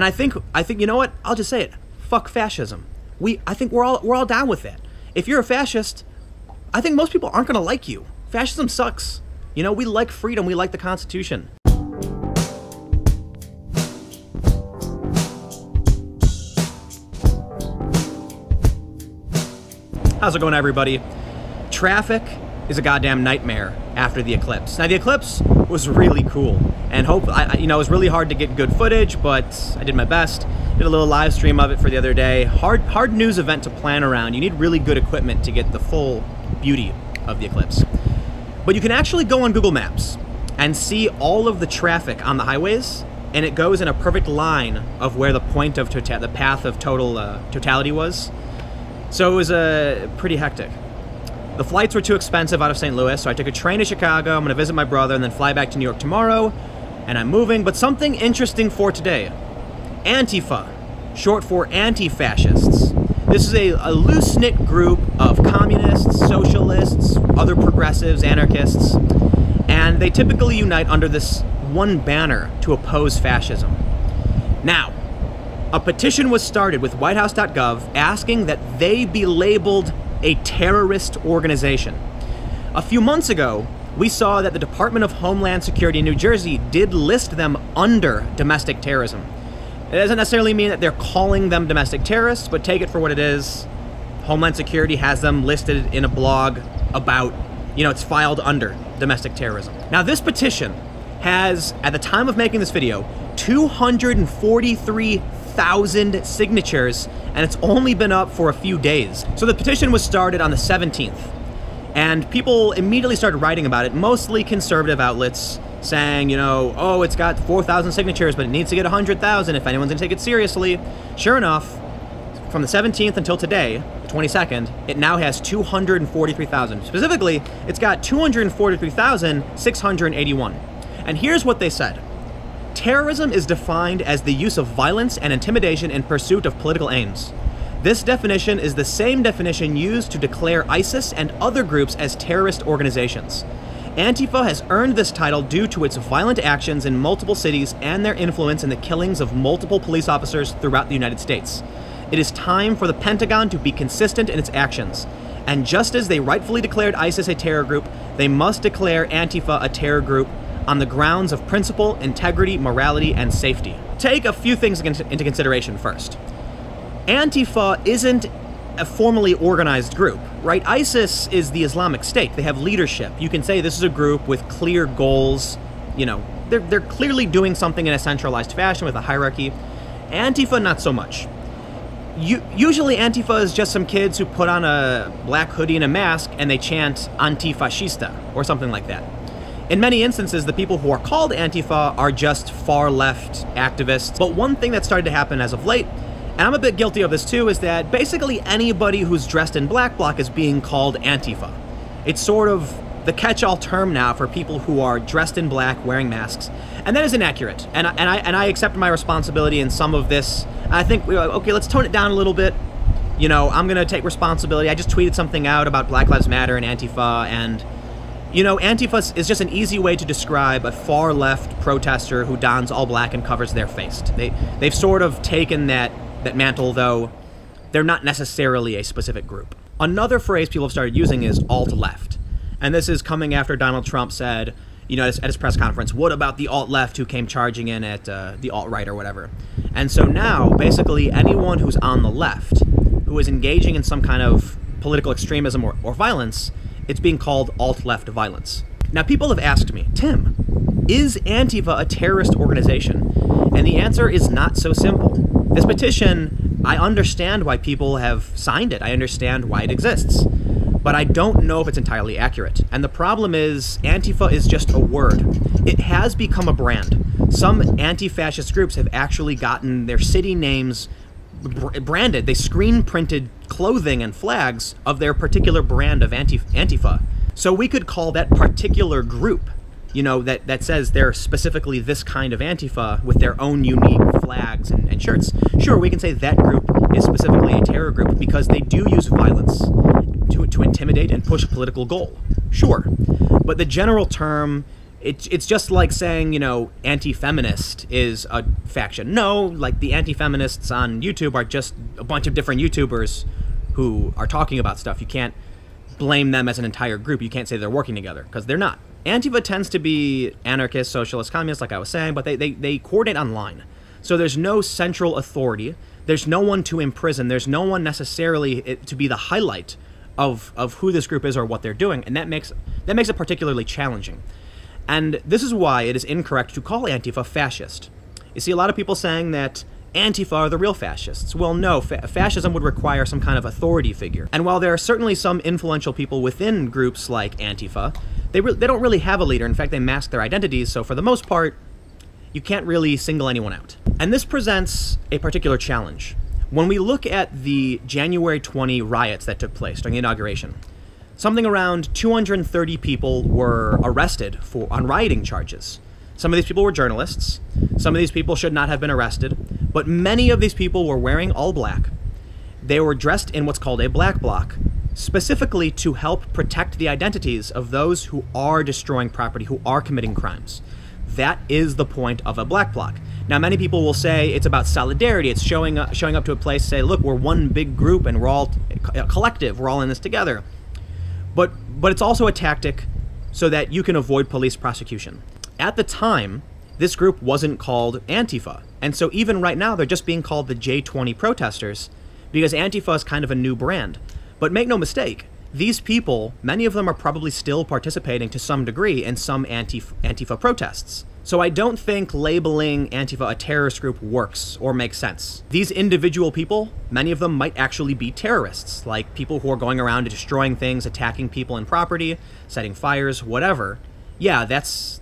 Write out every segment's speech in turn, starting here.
And I think you know what? I'll just say it. Fuck fascism. I think we're all down with that. If you're a fascist, I think most people aren't going to like you. Fascism sucks. You know, we like freedom. We like the Constitution. How's it going, everybody? Traffic is a goddamn nightmare after the eclipse. Now, the eclipse was really cool, and it was really hard to get good footage, but I did my best. Did a little live stream of it for the other day. Hard news event to plan around. You need really good equipment to get the full beauty of the eclipse. But you can actually go on Google Maps and see all of the traffic on the highways, and it goes in a perfect line of where the point of the path of totality was. So it was pretty hectic. The flights were too expensive out of St. Louis, so I took a train to Chicago. I'm going to visit my brother and then fly back to New York tomorrow, and I'm moving. But something interesting for today. Antifa, short for anti-fascists. This is a loose-knit group of communists, socialists, other progressives, anarchists, and they typically unite under this one banner to oppose fascism. Now, a petition was started with whitehouse.gov asking that they be labeled a terrorist organization. A few months ago, we saw that the Department of Homeland Security in New Jersey did list them under domestic terrorism. It doesn't necessarily mean that they're calling them domestic terrorists, but take it for what it is. Homeland Security has them listed in a blog about, it's filed under domestic terrorism. Now, this petition has, at the time of making this video, 243,000 signatures, and it's only been up for a few days. So the petition was started on the 17th, and people immediately started writing about it, mostly conservative outlets, saying, oh, it's got 4,000 signatures, but it needs to get 100,000 if anyone's gonna take it seriously. Sure enough, from the 17th until today, the 22nd, it now has 243,000. Specifically, it's got 243,681. And here's what they said. Terrorism is defined as the use of violence and intimidation in pursuit of political aims. This definition is the same definition used to declare ISIS and other groups as terrorist organizations. Antifa has earned this title due to its violent actions in multiple cities and their influence in the killings of multiple police officers throughout the United States. It is time for the Pentagon to be consistent in its actions. And just as they rightfully declared ISIS a terror group, they must declare Antifa a terror group on the grounds of principle, integrity, morality, and safety. Take a few things into consideration first. Antifa isn't a formally organized group, right? ISIS is the Islamic State. They have leadership. You can say this is a group with clear goals. They're clearly doing something in a centralized fashion with a hierarchy. Antifa, not so much. Usually Antifa is just some kids who put on a black hoodie and a mask and they chant antifascista or something like that. In many instances, the people who are called Antifa are just far-left activists. But one thing that started to happen as of late, and I'm a bit guilty of this too, is that basically anybody who's dressed in black bloc is being called Antifa. It's sort of the catch-all term now for people who are dressed in black, wearing masks, and that is inaccurate. And I accept my responsibility in some of this. I think, okay, let's tone it down a little bit. I'm gonna take responsibility. I just tweeted something out about Black Lives Matter and Antifa, and Antifa is just an easy way to describe a far-left protester who dons all black and covers their face. They've sort of taken that mantle, though they're not necessarily a specific group. Another phrase people have started using is alt-left. And this is coming after Donald Trump said, at his press conference, what about the alt-left who came charging in at the alt-right or whatever? And so now, basically, anyone who's on the left, who is engaging in some kind of political extremism or violence, it's being called alt-left violence. Now, people have asked me, Tim, is Antifa a terrorist organization? And the answer is not so simple. This petition, I understand why people have signed it. I understand why it exists. But I don't know if it's entirely accurate. And the problem is, Antifa is just a word. It has become a brand. Some anti-fascist groups have actually gotten their city names branded. They screen-printed clothing and flags of their particular brand of Antifa. So we could call that particular group, that says they're specifically this kind of Antifa with their own unique flags and shirts. Sure, we can say that group is specifically a terror group because they do use violence to intimidate and push a political goal. Sure. But the general term It's just like saying, you know, anti-feminist is a faction. No, like the anti-feminists on YouTube are just a bunch of different YouTubers who are talking about stuff. You can't blame them as an entire group. You can't say they're working together, because they're not. Antifa tends to be anarchist, socialist, communist, like I was saying, but they coordinate online. So there's no central authority. There's no one to imprison. There's no one necessarily to be the highlight of who this group is or what they're doing, and that makes it particularly challenging. And this is why it is incorrect to call Antifa fascist. You see a lot of people saying that Antifa are the real fascists. Well, no, fascism would require some kind of authority figure. And while there are certainly some influential people within groups like Antifa, they don't really have a leader. In fact, they mask their identities, so for the most part, you can't really single anyone out. And this presents a particular challenge. When we look at the January 20 riots that took place during the inauguration, something around 230 people were arrested on rioting charges. Some of these people were journalists. Some of these people should not have been arrested. But many of these people were wearing all black. They were dressed in what's called a black bloc, specifically to help protect the identities of those who are destroying property, who are committing crimes. That is the point of a black bloc. Now, many people will say it's about solidarity. It's showing up to a place, say, look, we're one big group and we're all a collective. We're all in this together. But it's also a tactic so that you can avoid police prosecution. At the time, this group wasn't called Antifa. And so even right now, they're just being called the J20 protesters because Antifa is kind of a new brand. But make no mistake, these people, many of them are probably still participating to some degree in some Antifa protests. So I don't think labeling Antifa a terrorist group works or makes sense. These individual people, many of them might actually be terrorists, like people who are going around destroying things, attacking people and property, setting fires, whatever. Yeah, that's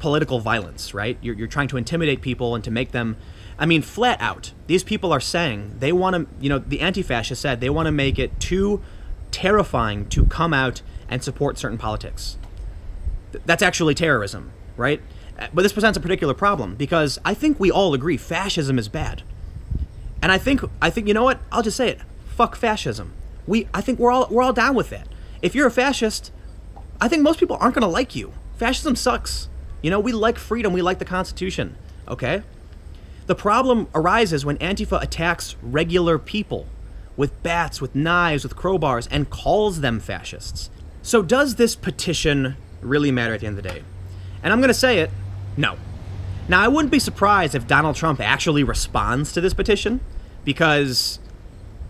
political violence, right? You're trying to intimidate people and to make them, I mean, flat out, these people are saying they want to, you know, the anti-fascists said they want to make it too terrifying to come out and support certain politics. That's actually terrorism, right? But this presents a particular problem because I think we all agree fascism is bad. And I think you know what? I'll just say it. Fuck fascism. I think we're all down with that. If you're a fascist, I think most people aren't going to like you. Fascism sucks. You know, we like freedom, we like the Constitution, okay? The problem arises when Antifa attacks regular people with bats, with knives, with crowbars, and calls them fascists. So does this petition really matter at the end of the day? And I'm going to say it, no. Now, I wouldn't be surprised if Donald Trump actually responds to this petition because,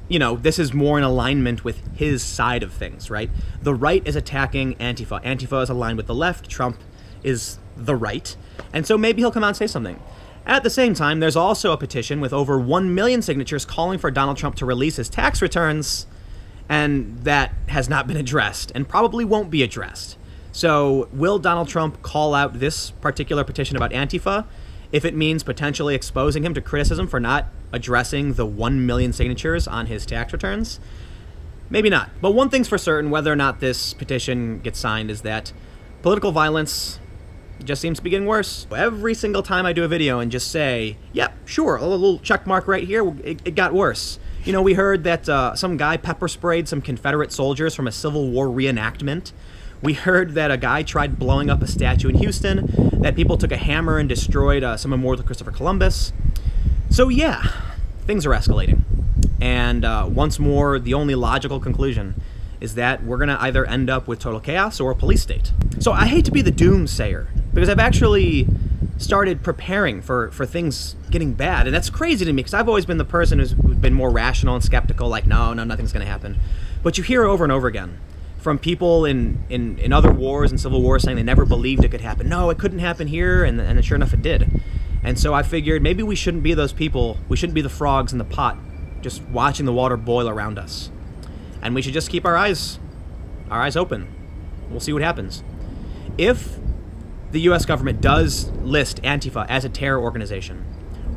you know, this is more in alignment with his side of things, right? The right is attacking Antifa. Antifa is aligned with the left. Trump is the right. And so maybe he'll come out and say something. At the same time, there's also a petition with over 1 million signatures calling for Donald Trump to release his tax returns, and that has not been addressed and probably won't be addressed. So will Donald Trump call out this particular petition about Antifa if it means potentially exposing him to criticism for not addressing the 1 million signatures on his tax returns? Maybe not. But one thing's for certain, whether or not this petition gets signed, is that political violence just seems to be getting worse. Every single time I do a video and just say, yep, sure, a little check mark right here, it got worse. You know, we heard that some guy pepper sprayed some Confederate soldiers from a Civil War reenactment. We heard that a guy tried blowing up a statue in Houston, that people took a hammer and destroyed some memorial to Christopher Columbus. So yeah, things are escalating. And once more, the only logical conclusion is that we're going to either end up with total chaos or a police state. So I hate to be the doomsayer, because I've actually started preparing for things getting bad. And that's crazy to me, because I've always been the person who's been more rational and skeptical, like, no, nothing's going to happen. But you hear over and over again from people in other wars and civil wars saying they never believed it could happen. No, it couldn't happen here, and sure enough it did. And so I figured maybe we shouldn't be those people. We shouldn't be the frogs in the pot, just watching the water boil around us. And we should just keep our eyes open. We'll see what happens. If the US government does list Antifa as a terror organization,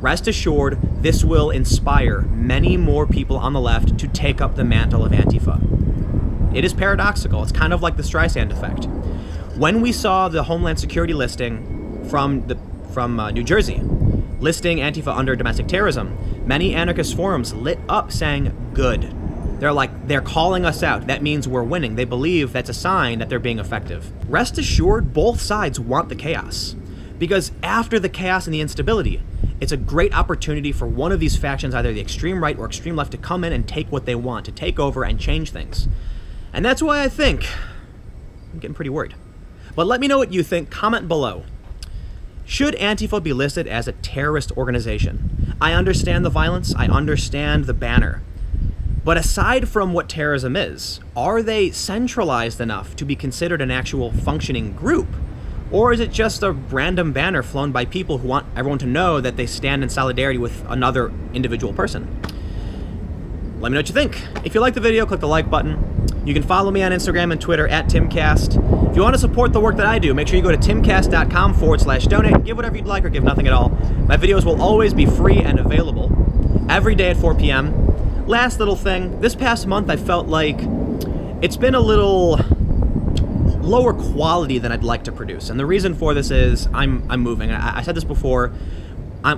rest assured this will inspire many more people on the left to take up the mantle of Antifa. It is paradoxical. It's kind of like the Streisand effect. When we saw the Homeland Security listing from New Jersey, listing Antifa under domestic terrorism, many anarchist forums lit up saying, good. They're calling us out. That means we're winning. They believe that's a sign that they're being effective. Rest assured, both sides want the chaos. Because after the chaos and the instability, it's a great opportunity for one of these factions, either the extreme right or extreme left, to come in and take what they want, to take over and change things. And that's why I think I'm getting pretty worried. But let me know what you think. Comment below. Should Antifa be listed as a terrorist organization? I understand the violence. I understand the banner. But aside from what terrorism is, are they centralized enough to be considered an actual functioning group? Or is it just a random banner flown by people who want everyone to know that they stand in solidarity with another individual person? Let me know what you think. If you like the video, click the like button. You can follow me on Instagram and Twitter at TimCast. If you want to support the work that I do, make sure you go to timcast.com/donate. Give whatever you'd like or give nothing at all. My videos will always be free and available every day at 4 p.m. Last little thing, this past month I felt like it's been a little lower quality than I'd like to produce, and the reason for this is I'm moving. I said this before.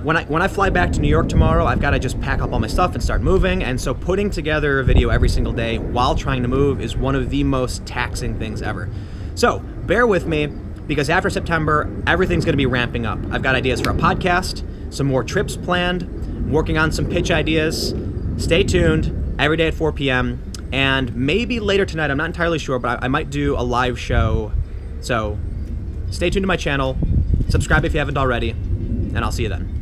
When I fly back to New York tomorrow, I've got to just pack up all my stuff and start moving, and so putting together a video every single day while trying to move is one of the most taxing things ever. So bear with me, because after September, everything's going to be ramping up. I've got ideas for a podcast, some more trips planned, I'm working on some pitch ideas. Stay tuned every day at 4 p.m. And maybe later tonight, I'm not entirely sure, but I might do a live show. So stay tuned to my channel, subscribe if you haven't already, and I'll see you then.